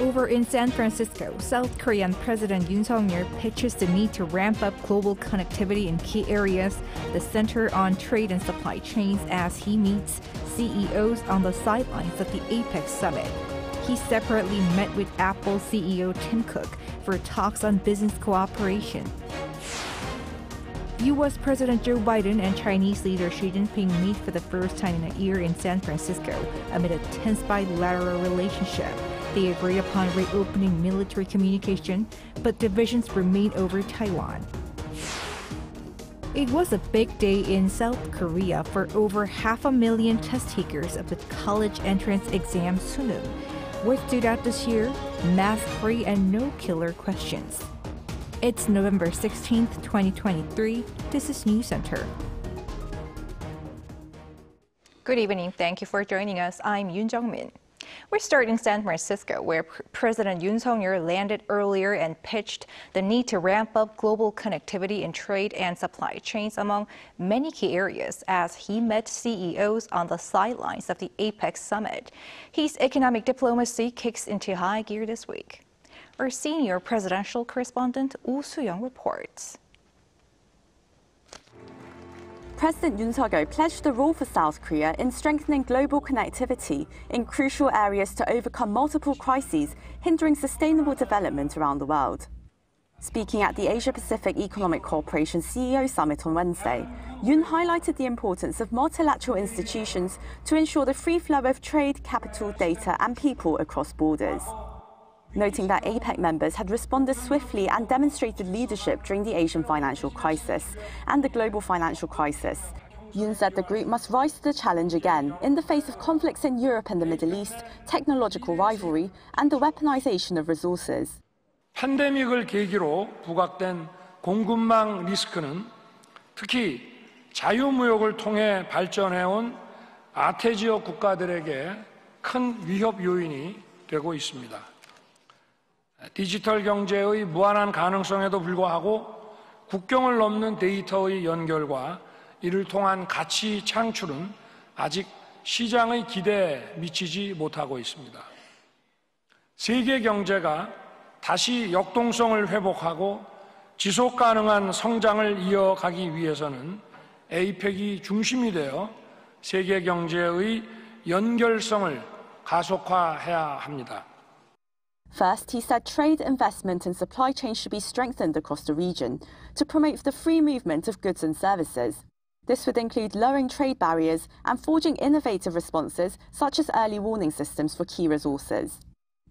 Over in San Francisco, South Korean President Yoon pitches the need to ramp up global connectivity in key areas, the center on trade and supply chains as he meets CEOs on the sidelines of the APEC summit. He separately met with Apple CEO Tim Cook for talks on business cooperation. U.S. President Joe Biden and Chinese leader Xi Jinping meet for the first time in a year in San Francisco amid a tense bilateral relationship. They agreed upon reopening military communication, but divisions remain over Taiwan. It was a big day in South Korea for over 500,000 test takers of the college entrance exam Suneung. What stood out this year? Mask-free and no killer questions. It's November 16, 2023. This is News Center. Good evening. Thank you for joining us. I'm Yoon Jung-min. We're starting in San Francisco, where President Yoon landed earlier and pitched the need to ramp up global connectivity in trade and supply chains among many key areas as he met CEOs on the sidelines of the APEC summit. His economic diplomacy kicks into high gear this week. Our senior presidential correspondent Oh Soo-young reports. President Yoon pledged a role for South Korea in strengthening global connectivity in crucial areas to overcome multiple crises hindering sustainable development around the world. Speaking at the Asia-Pacific Economic Cooperation CEO Summit on Wednesday, Yoon highlighted the importance of multilateral institutions to ensure the free flow of trade, capital, data and people across borders. Noting that APEC members had responded swiftly and demonstrated leadership during the Asian financial crisis and the global financial crisis, Yoon said the group must rise to the challenge again in the face of conflicts in Europe and the Middle East, technological rivalry, and the weaponization of resources. 팬데믹을 계기로 부각된 공급망 리스크는 특히 자유무역을 통해 발전해온 아태 지역 국가들에게 큰 위협 요인이 되고 있습니다. 디지털 경제의 무한한 가능성에도 불구하고 국경을 넘는 데이터의 연결과 이를 통한 가치 창출은 아직 시장의 기대에 미치지 못하고 있습니다. 세계 경제가 다시 역동성을 회복하고 지속 가능한 성장을 이어가기 위해서는 APEC이 중심이 되어 세계 경제의 연결성을 가속화해야 합니다. First, he said trade, investment and supply chains should be strengthened across the region to promote the free movement of goods and services. This would include lowering trade barriers and forging innovative responses such as early warning systems for key resources.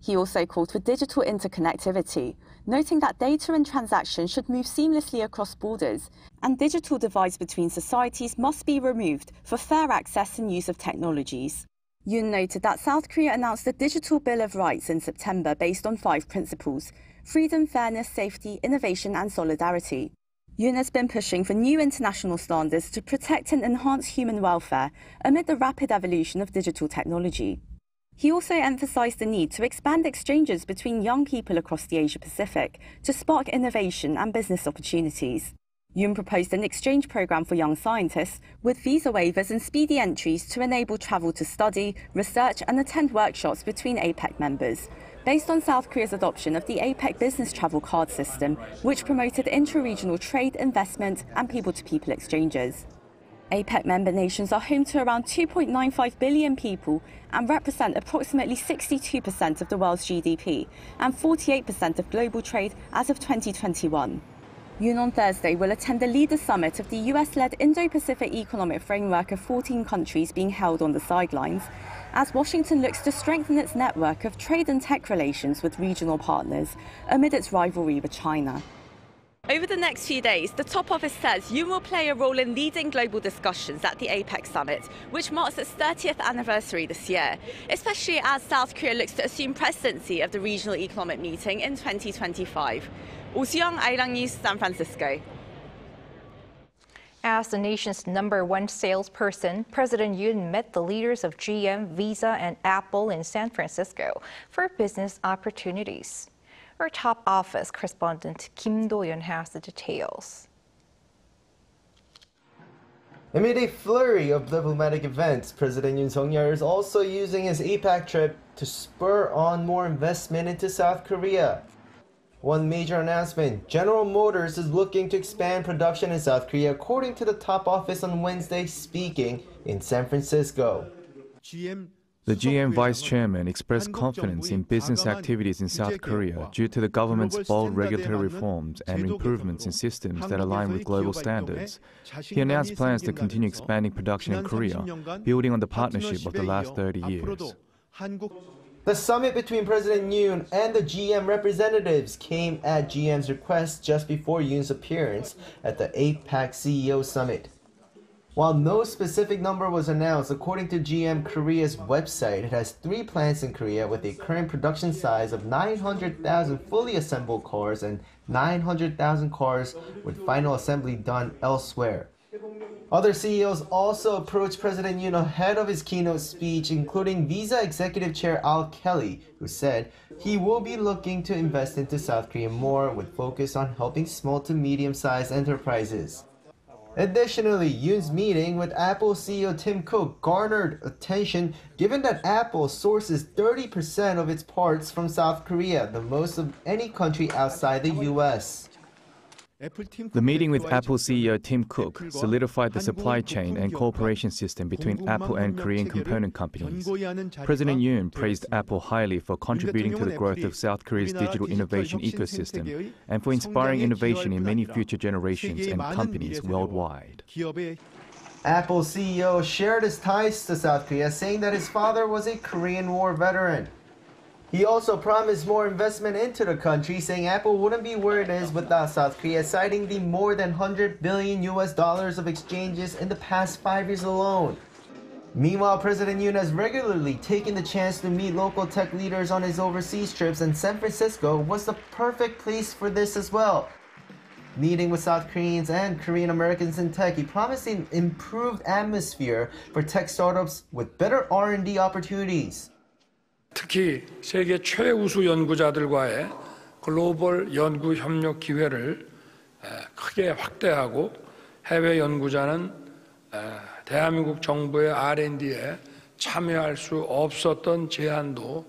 He also called for digital interconnectivity, noting that data and transactions should move seamlessly across borders, and digital divides between societies must be removed for fair access and use of technologies. Yoon noted that South Korea announced a Digital Bill of Rights in September based on 5 principles: freedom, fairness, safety, innovation and solidarity. Yoon has been pushing for new international standards to protect and enhance human welfare amid the rapid evolution of digital technology. He also emphasized the need to expand exchanges between young people across the Asia-Pacific to spark innovation and business opportunities. Yoon proposed an exchange program for young scientists with visa waivers and speedy entries to enable travel to study, research and attend workshops between APEC members, based on South Korea's adoption of the APEC business travel card system, which promoted intra-regional trade, investment and people-to-people exchanges. APEC member nations are home to around 2.95 billion people and represent approximately 62% of the world's GDP and 48% of global trade as of 2021. Yoon on Thursday will attend the Leaders Summit of the US-led Indo-Pacific Economic Framework of 14 countries being held on the sidelines, as Washington looks to strengthen its network of trade and tech relations with regional partners amid its rivalry with China. Over the next few days, the top office says Yoon will play a role in leading global discussions at the APEC summit, which marks its 30th anniversary this year, especially as South Korea looks to assume presidency of the regional economic meeting in 2025. Oh Soo-young, Arirang News, San Francisco. As the nation's #1 salesperson, President Yoon met the leaders of GM, Visa, and Apple in San Francisco for business opportunities. Our top office correspondent Kim Do-yeon has the details. Amid a flurry of diplomatic events, President Yoon Suk-yeol is also using his APEC trip to spur on more investment into South Korea. One major announcement, General Motors is looking to expand production in South Korea, according to the top office on Wednesday, speaking in San Francisco. The GM vice chairman expressed confidence in business activities in South Korea due to the government's bold regulatory reforms and improvements in systems that align with global standards. He announced plans to continue expanding production in Korea, building on the partnership of the last 30 years. The summit between President Yoon and the GM representatives came at GM's request just before Yoon's appearance at the APEC CEO Summit. While no specific number was announced, according to GM Korea's website, it has 3 plants in Korea with a current production size of 900,000 fully assembled cars and 900,000 cars with final assembly done elsewhere. Other CEOs also approached President Yoon ahead of his keynote speech, including Visa Executive Chair Al Kelly, who said he will be looking to invest into South Korea more with focus on helping small to medium-sized enterprises. Additionally, Yoon's meeting with Apple CEO Tim Cook garnered attention given that Apple sources 30% of its parts from South Korea, the most of any country outside the US. The meeting with Apple CEO Tim Cook solidified the supply chain and cooperation system between Apple and Korean component companies. President Yoon praised Apple highly for contributing to the growth of South Korea's digital innovation ecosystem and for inspiring innovation in many future generations and companies worldwide. Apple CEO shared his ties to South Korea, saying that his father was a Korean War veteran. He also promised more investment into the country, saying Apple wouldn't be where it is without South Korea, citing the more than $100 billion of exchanges in the past 5 years alone. Meanwhile, President Yoon has regularly taken the chance to meet local tech leaders on his overseas trips, and San Francisco was the perfect place for this as well. Meeting with South Koreans and Korean Americans in tech, he promised an improved atmosphere for tech startups with better R&D opportunities. 특히 세계 최우수 연구자들과의 글로벌 연구 협력 기회를 크게 확대하고 해외 연구자는 대한민국 정부의 R&D에 참여할 수 없었던 제한도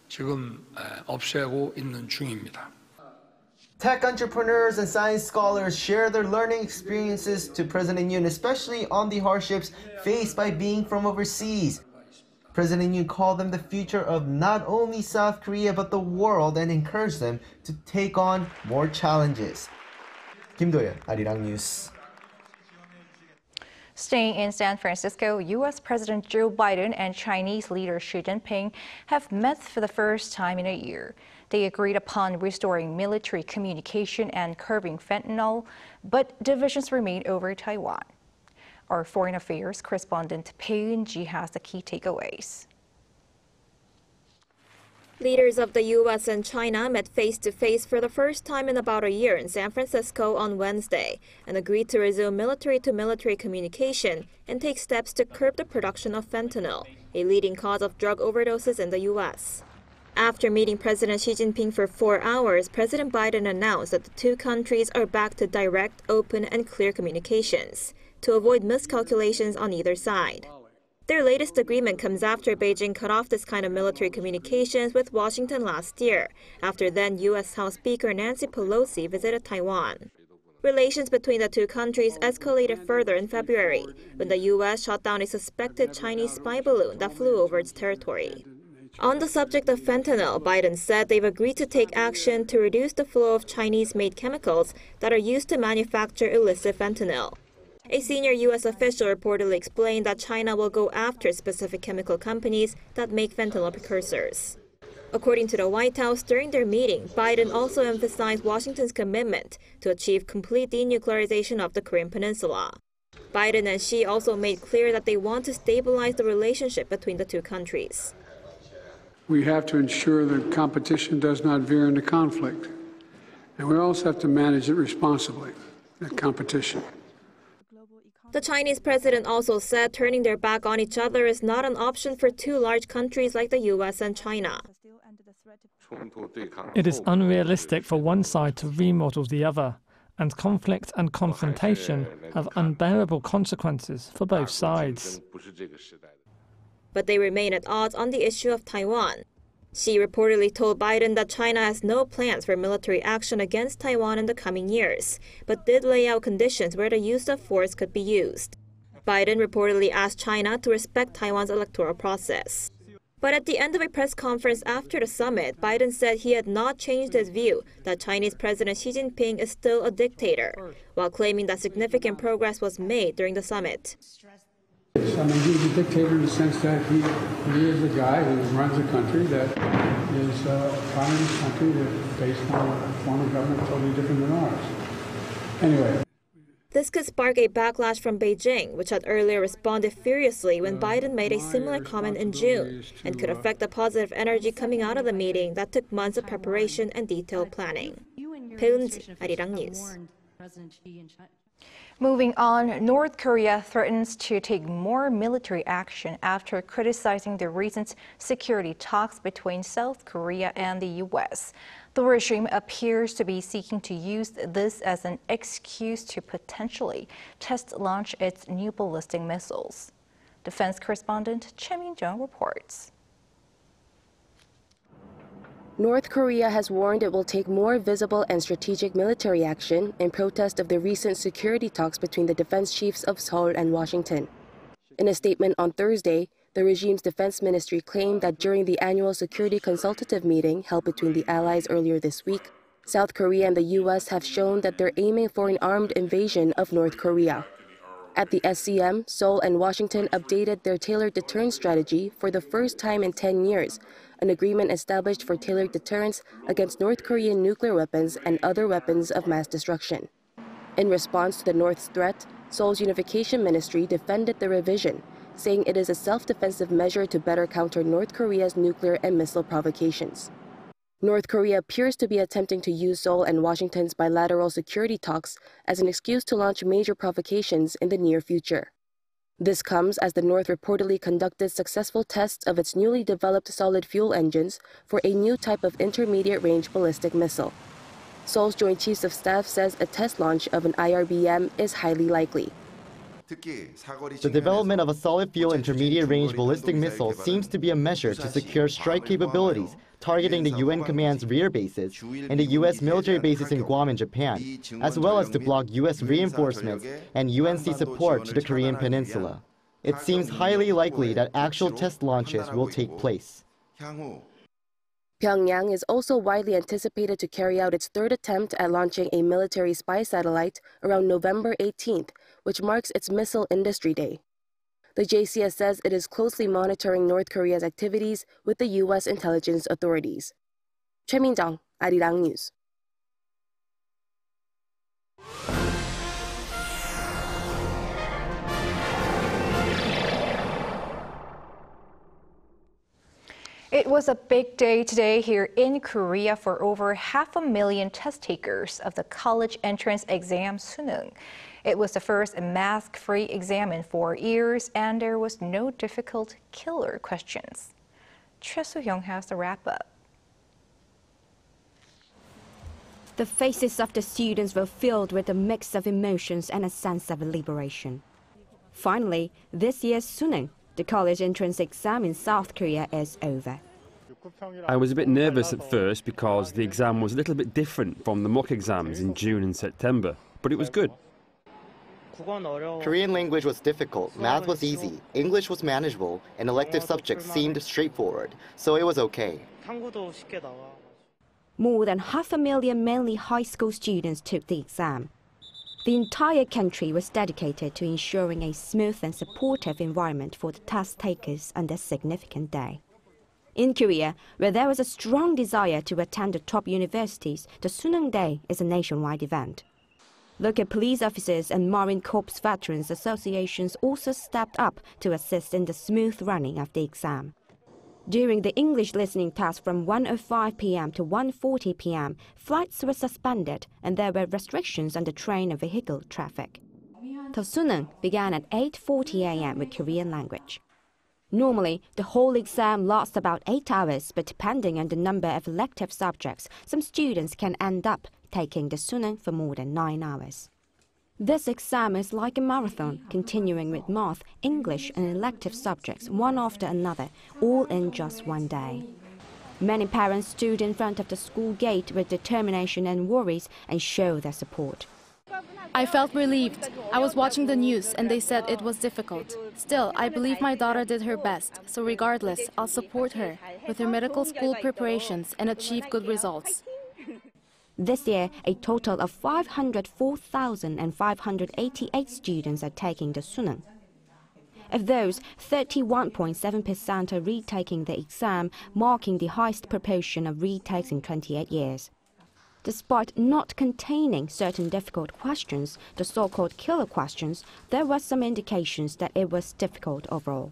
지금 없애고 있는 중입니다. Tech entrepreneurs and science scholars share their learning experiences to President Yoon, especially on the hardships faced by being from overseas. President Yoon called them the future of not only South Korea but the world and encouraged them to take on more challenges. 김도현, Arirang News. Staying in San Francisco, U.S. President Joe Biden and Chinese leader Xi Jinping have met for the first time in a year. They agreed upon restoring military communication and curbing fentanyl, but divisions remain over Taiwan. Our foreign affairs correspondent Pei Eun-ji has the key takeaways. Leaders of the U.S. and China met face-to-face for the first time in about a year in San Francisco on Wednesday and agreed to resume military-to-military communication and take steps to curb the production of fentanyl, a leading cause of drug overdoses in the U.S. After meeting President Xi Jinping for 4 hours, President Biden announced that the two countries are back to direct, open, and clear communications to avoid miscalculations on either side. Their latest agreement comes after Beijing cut off this kind of military communications with Washington last year, after then U.S. House Speaker Nancy Pelosi visited Taiwan. Relations between the two countries escalated further in February, when the U.S. shot down a suspected Chinese spy balloon that flew over its territory. On the subject of fentanyl, Biden said they've agreed to take action to reduce the flow of Chinese-made chemicals that are used to manufacture illicit fentanyl. A senior U.S. official reportedly explained that China will go after specific chemical companies that make fentanyl precursors. According to the White House, during their meeting, Biden also emphasized Washington's commitment to achieve complete denuclearization of the Korean Peninsula. Biden and Xi also made clear that they want to stabilize the relationship between the two countries. We have to ensure that competition does not veer into conflict, and we also have to manage it responsibly, that competition. The Chinese president also said turning their back on each other is not an option for two large countries like the U.S. and China. It is unrealistic for one side to remodel the other, and conflict and confrontation have unbearable consequences for both sides. But they remain at odds on the issue of Taiwan. Xi reportedly told Biden that China has no plans for military action against Taiwan in the coming years, but did lay out conditions where the use of force could be used. Biden reportedly asked China to respect Taiwan's electoral process. But at the end of a press conference after the summit, Biden said he had not changed his view that Chinese President Xi Jinping is still a dictator, while claiming that significant progress was made during the summit. I mean, he's a dictator in the sense that he is a guy who runs a country that is a communist country that's based on a form of government totally different than ours. Anyway. This could spark a backlash from Beijing, which had earlier responded furiously when Biden made a similar comment in June, and could affect the positive energy coming out of the meeting that took months of preparation and detailed planning. Hyeong-sik, Arirang News. Moving on, North Korea threatens to take more military action after criticizing the recent security talks between South Korea and the U.S. The regime appears to be seeking to use this as an excuse to potentially test-launch its new ballistic missiles. Defense correspondent Jeong reports. North Korea has warned it will take more visible and strategic military action in protest of the recent security talks between the defense chiefs of Seoul and Washington. In a statement on Thursday, the regime's defense ministry claimed that during the annual security consultative meeting held between the allies earlier this week, South Korea and the U.S. have shown that they're aiming for an armed invasion of North Korea. At the SCM, Seoul and Washington updated their tailored deterrence strategy for the first time in 10 years, an agreement established for tailored deterrence against North Korean nuclear weapons and other weapons of mass destruction. In response to the North's threat, Seoul's Unification Ministry defended the revision, saying it is a self-defensive measure to better counter North Korea's nuclear and missile provocations. North Korea appears to be attempting to use Seoul and Washington's bilateral security talks as an excuse to launch major provocations in the near future. This comes as the North reportedly conducted successful tests of its newly developed solid fuel engines for a new type of intermediate-range ballistic missile. Seoul's Joint Chiefs of Staff says a test launch of an IRBM is highly likely. The development of a solid fuel intermediate-range ballistic missile seems to be a measure to secure strike capabilities targeting the UN Command's rear bases and the U.S. military bases in Guam and Japan, as well as to block U.S. reinforcements and UNC support to the Korean Peninsula. It seems highly likely that actual test launches will take place. Pyongyang is also widely anticipated to carry out its third attempt at launching a military spy satellite around November 18th, which marks its Missile Industry Day. The JCS says it is closely monitoring North Korea's activities with the U.S. intelligence authorities. Jeong, Arirang News. It was a big day today here in Korea for over 500,000 test takers of the college entrance exam Suneung. It was the first mask-free exam in 4 years, and there was no difficult killer questions. Suneung has the wrap-up. The faces of the students were filled with a mix of emotions and a sense of liberation. Finally, this year's Suneung, the college entrance exam in South Korea, is over. I was a bit nervous at first because the exam was a little bit different from the mock exams in June and September, but it was good. Korean language was difficult, math was easy, English was manageable, and elective subjects seemed straightforward, so it was okay. More than 500,000 mainly high school students took the exam. The entire country was dedicated to ensuring a smooth and supportive environment for the test takers on this significant day. In Korea, where there was a strong desire to attend the top universities, the Suneung Day is a nationwide event. Local police officers and Marine Corps Veterans Associations also stepped up to assist in the smooth running of the exam. During the English listening test from 1:05 p.m. to 1:40 p.m., flights were suspended and there were restrictions on the train and vehicle traffic. The Suneung began at 8:40 a.m. with Korean language. Normally, the whole exam lasts about 8 hours, but depending on the number of elective subjects, some students can end up taking the Suneung for more than 9 hours. This exam is like a marathon, continuing with math, English and elective subjects one after another, all in just one day. Many parents stood in front of the school gate with determination and worries and showed their support. I felt relieved. I was watching the news and they said it was difficult. Still, I believe my daughter did her best, so regardless, I'll support her with her medical school preparations and achieve good results. This year, a total of 504,588 students are taking the Suneung. Of those, 31.7% are retaking the exam, marking the highest proportion of retakes in 28 years. Despite not containing certain difficult questions, the so-called killer questions, there were some indications that it was difficult overall.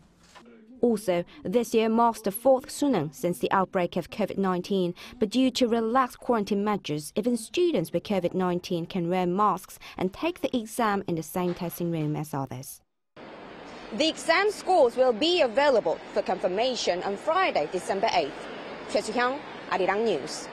Also, this year marks the 4th Suneung since the outbreak of COVID-19, but due to relaxed quarantine measures, even students with COVID-19 can wear masks and take the exam in the same testing room as others. The exam scores will be available for confirmation on Friday, December 8th. Hyeong-sik, Arirang News.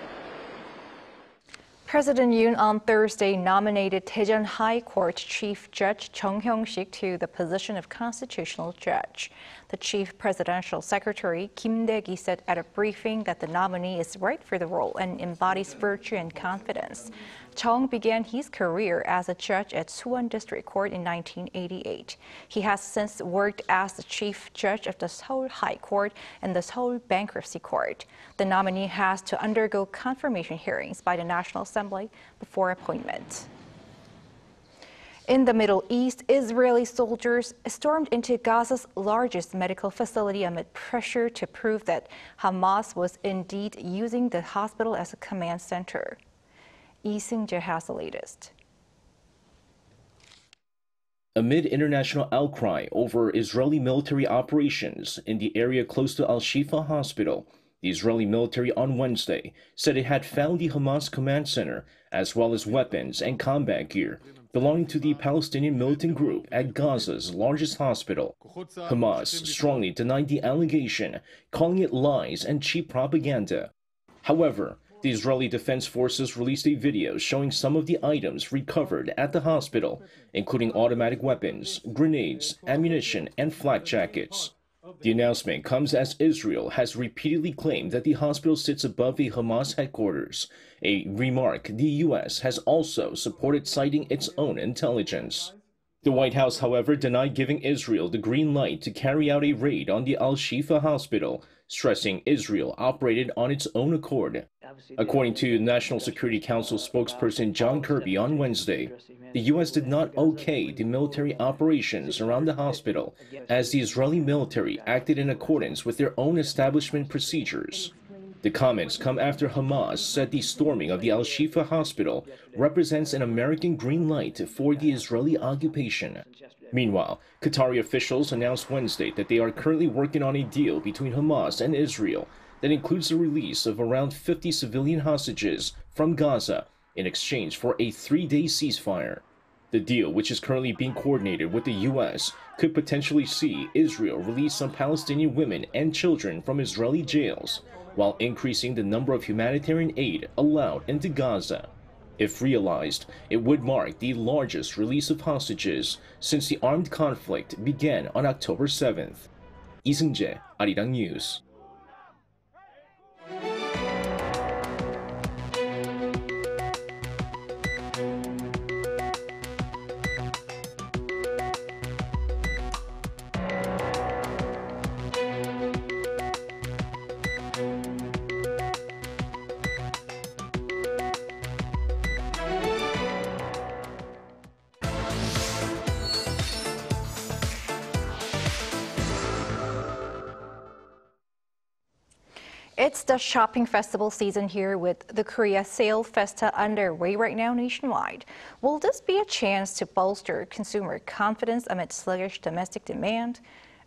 President Yoon on Thursday nominated Daejeon High Court Chief Judge Jeong Hyeong-sik to the position of constitutional judge. The Chief Presidential Secretary Kim Dae-gi said at a briefing that the nominee is right for the role and embodies virtue and confidence. Jeong began his career as a judge at Suwon District Court in 1988. He has since worked as the chief judge of the Seoul High Court and the Seoul Bankruptcy Court. The nominee has to undergo confirmation hearings by the National Assembly before appointment. In the Middle East, Israeli soldiers stormed into Gaza's largest medical facility amid pressure to prove that Hamas was indeed using the hospital as a command center. Lee Seung-jae has the latest. Amid international outcry over Israeli military operations in the area close to Al-Shifa Hospital, the Israeli military on Wednesday said it had found the Hamas command center as well as weapons and combat gear belonging to the Palestinian militant group at Gaza's largest hospital. Hamas strongly denied the allegation, calling it lies and cheap propaganda. However, the Israeli Defense Forces released a video showing some of the items recovered at the hospital, including automatic weapons, grenades, ammunition, and flak jackets. The announcement comes as Israel has repeatedly claimed that the hospital sits above a Hamas headquarters, a remark the U.S. has also supported, citing its own intelligence. The White House, however, denied giving Israel the green light to carry out a raid on the Al-Shifa hospital, stressing Israel operated on its own accord. According to National Security Council spokesperson John Kirby on Wednesday, the U.S. did not okay the military operations around the hospital, as the Israeli military acted in accordance with their own establishment procedures. The comments come after Hamas said the storming of the Al-Shifa hospital represents an American green light for the Israeli occupation. Meanwhile, Qatari officials announced Wednesday that they are currently working on a deal between Hamas and Israel that includes the release of around 50 civilian hostages from Gaza in exchange for a 3-day ceasefire. The deal, which is currently being coordinated with the U.S., could potentially see Israel release some Palestinian women and children from Israeli jails, while increasing the number of humanitarian aid allowed into Gaza. If realized, it would mark the largest release of hostages since the armed conflict began on October 7th. Lee Seung-jae, Arirang News. It's the shopping festival season here with the Korea Sale Festa underway right now nationwide. Will this be a chance to bolster consumer confidence amid sluggish domestic demand?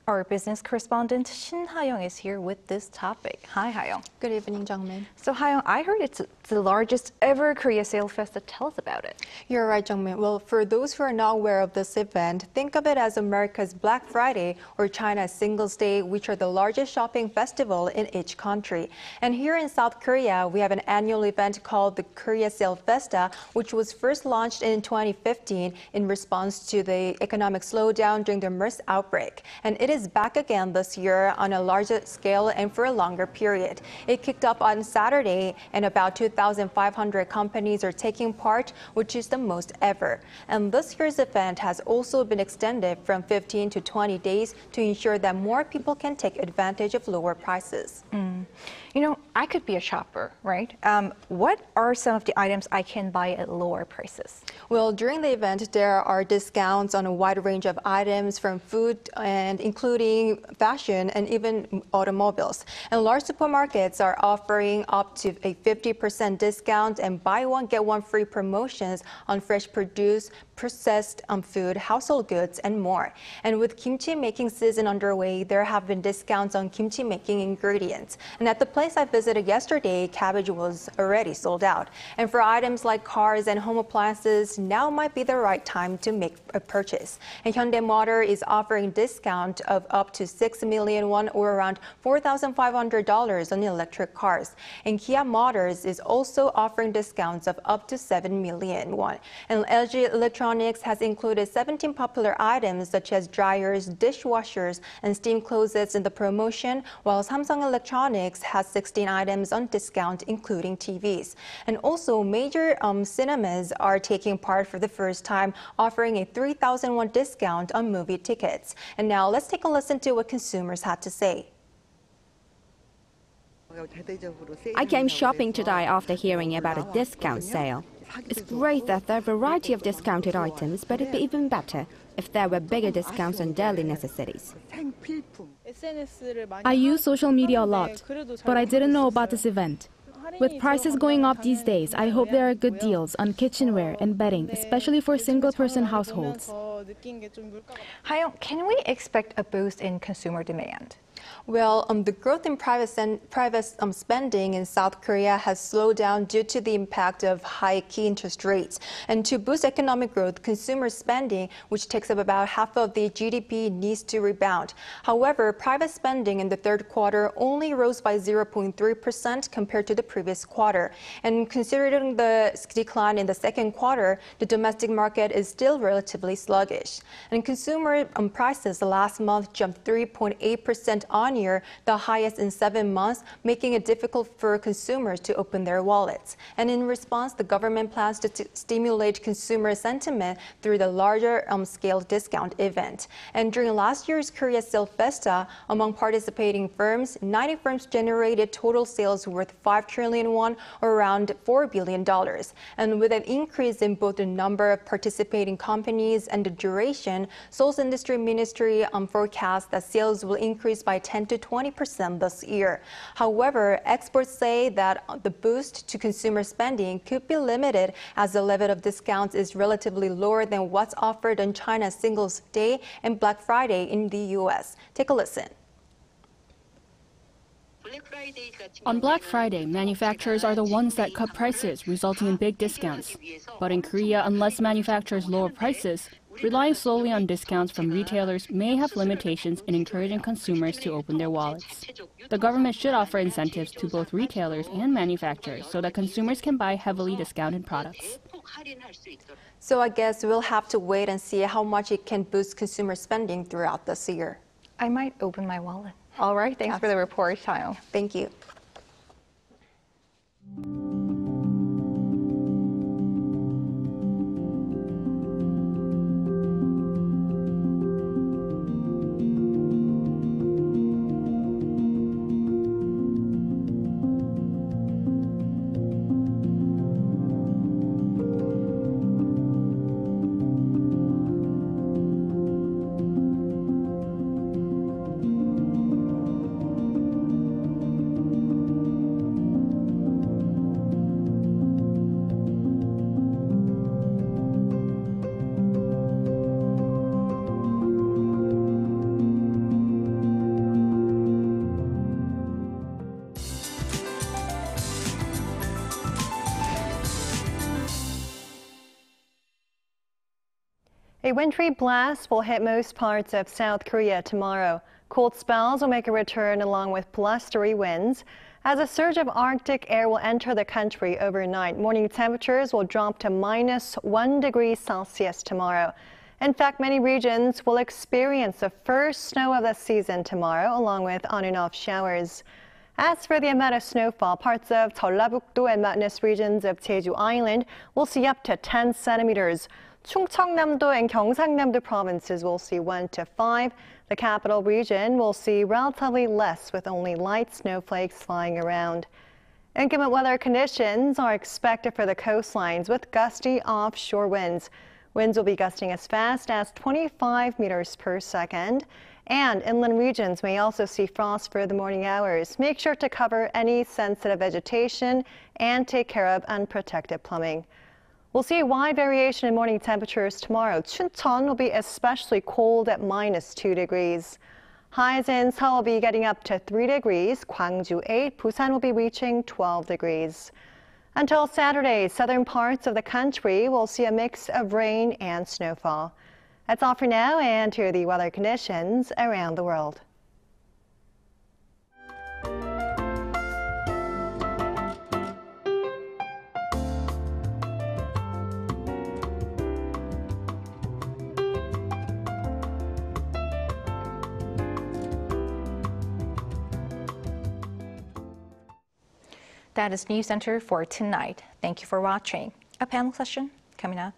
Our business correspondent Shin Ha-young is here with this topic. Hi, Ha-young. Good evening, Jeong-min. So, Ha-young, I heard it's the largest ever Korea Sale Festa. Tell us about it. You're right, Jeong-min. Well, for those who are not aware of this event, think of it as America's Black Friday or China's Singles' Day, which are the largest shopping festival in each country. And here in South Korea, we have an annual event called the Korea Sale Festa, which was first launched in 2015 in response to the economic slowdown during the MERS outbreak. And it is back again this year on a larger scale and for a longer period. It kicked off on Saturday, and about 2,500 companies are taking part, which is the most ever. And this year's event has also been extended from 15 to 20 days to ensure that more people can take advantage of lower prices. You know, I could be a shopper, right? What are some of the items I can buy at lower prices? Well, during the event, there are discounts on a wide range of items from food and including fashion and even automobiles. And large supermarkets are offering up to a 50% discount and buy one, get one free promotions on fresh produce, processed food, household goods, and more. And with kimchi making season underway, there have been discounts on kimchi making ingredients. And at the place I visited yesterday, cabbage was already sold out. And for items like cars and home appliances, now might be the right time to make a purchase. And Hyundai Motor is offering discount of up to 6 million won or around $4,500 on electric cars. And Kia Motors is also offering discounts of up to 7 million won. And LG Electronics has included 17 popular items such as dryers, dishwashers, and steam closets in the promotion, while Samsung Electronics has 16 items on discount, including TVs. And also, major cinemas are taking part for the first time, offering a 3,000 won discount on movie tickets. And now let's take a listen to what consumers had to say. I came shopping today after hearing about a discount sale. It's great that there are a variety of discounted items, but it'd be even better if there were bigger discounts on daily necessities. I use social media a lot, but I didn't know about this event. With prices going up these days, I hope there are good deals on kitchenware and bedding, especially for single-person households. Ha-young, can we expect a boost in consumer demand? Well, the growth in private spending in South Korea has slowed down due to the impact of high key interest rates. And to boost economic growth, consumer spending, which takes up about half of the GDP, needs to rebound. However, private spending in the third quarter only rose by 0.3% compared to the previous quarter. And considering the decline in the second quarter, the domestic market is still relatively sluggish. And consumer prices last month jumped 3.8% on year, the highest in 7 months, making it difficult for consumers to open their wallets. And in response, the government plans to stimulate consumer sentiment through the larger scale discount event. And during last year's Korea Sale Festa, among participating firms, 90 firms generated total sales worth 5 trillion won, or around $4 billion. And with an increase in both the number of participating companies and the duration, Seoul's Industry Ministry forecasts that sales will increase by 10 to 20% this year. However, experts say that the boost to consumer spending could be limited as the level of discounts is relatively lower than what's offered on China's Singles' Day and Black Friday in the U.S. Take a listen. On Black Friday, manufacturers are the ones that cut prices, resulting in big discounts. But in Korea, unless manufacturers lower prices, relying solely on discounts from retailers may have limitations in encouraging consumers to open their wallets. The government should offer incentives to both retailers and manufacturers so that consumers can buy heavily discounted products. So I guess we'll have to wait and see how much it can boost consumer spending throughout this year. I might open my wallet. All right, thanks for the report, Ha-young. Thank you. A wintry blast will hit most parts of South Korea tomorrow. Cold spells will make a return along with blustery winds. As a surge of Arctic air will enter the country overnight, morning temperatures will drop to -1 degree Celsius tomorrow. In fact, many regions will experience the first snow of the season tomorrow, along with on and off showers. As for the amount of snowfall, parts of 전라북도 and mountainous regions of Jeju Island will see up to 10 centimeters. 충청남도 and 경상남도 provinces will see 1 to 5. The capital region will see relatively less, with only light snowflakes flying around. Inclement weather conditions are expected for the coastlines with gusty offshore winds. Winds will be gusting as fast as 25 meters per second. And inland regions may also see frost for the morning hours. Make sure to cover any sensitive vegetation and take care of unprotected plumbing. We'll see a wide variation in morning temperatures tomorrow. Chuncheon will be especially cold at -2 degrees. Highs in Seoul will be getting up to 3 degrees, Gwangju 8, Busan will be reaching 12 degrees. Until Saturday, southern parts of the country will see a mix of rain and snowfall. That's all for now, and here are the weather conditions around the world. That is News Center for tonight. Thank you for watching. A panel session coming up.